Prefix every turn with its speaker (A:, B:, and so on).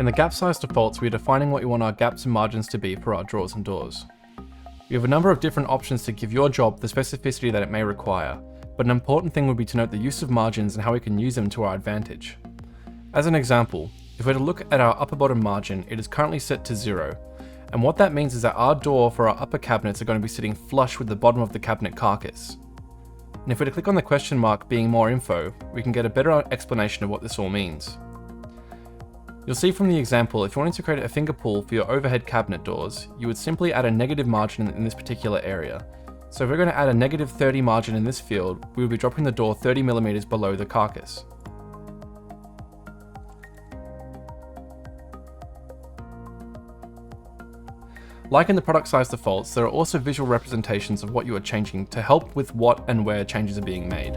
A: In the gap size defaults, we are defining what we want our gaps and margins to be for our drawers and doors. We have a number of different options to give your job the specificity that it may require, but an important thing would be to note the use of margins and how we can use them to our advantage. As an example, if we were to look at our upper bottom margin, it is currently set to 0, and what that means is that our door for our upper cabinets are going to be sitting flush with the bottom of the cabinet carcass. And if we were to click on the question mark being more info, we can get a better explanation of what this all means. You'll see from the example, if you wanted to create a finger pull for your overhead cabinet doors, you would simply add a negative margin in this particular area. So if we're going to add a negative 30 margin in this field, we would be dropping the door 30mm below the carcass. Like in the product size defaults, there are also visual representations of what you are changing to help with what and where changes are being made.